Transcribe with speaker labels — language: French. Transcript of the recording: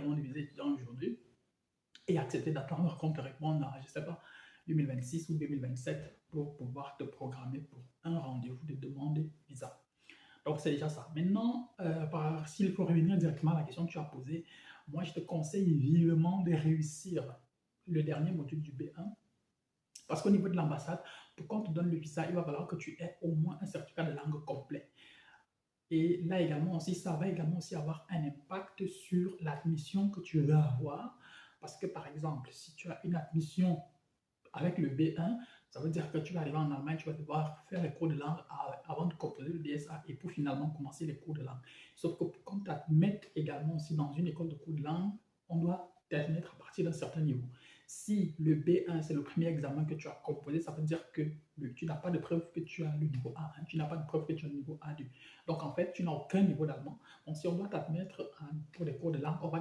Speaker 1: demande de visa étudiant aujourd'hui et accepter d'attendre qu'on te réponde à, je ne sais pas, 2026 ou 2027 pour pouvoir te programmer pour un rendez-vous de demande de visa. Donc, c'est déjà ça. Maintenant, s'il faut revenir directement à la question que tu as posée, moi, je te conseille vivement de réussir le dernier module du B1 parce qu'au niveau de l'ambassade, pour qu'on te donne le visa, il va falloir que tu aies au moins un certificat de langue complet. Et là également aussi, ça va également aussi avoir un impact sur l'admission que tu vas avoir. Parce que par exemple, si tu as une admission avec le B1, ça veut dire que tu vas arriver en Allemagne, tu vas devoir faire les cours de langue avant de composer le DSA et pour finalement commencer les cours de langue. Sauf que quand tu t'admettes également aussi dans une école de cours de langue, on doit t'admettre à partir d'un certain niveau. Si le B1, c'est le premier examen que tu as composé, ça veut dire que tu n'as pas de preuve que tu as le niveau A1, tu n'as pas de preuve que tu as le niveau A2. Donc en fait, tu n'as aucun niveau d'allemand. Donc si on doit t'admettre pour les cours de langue, on va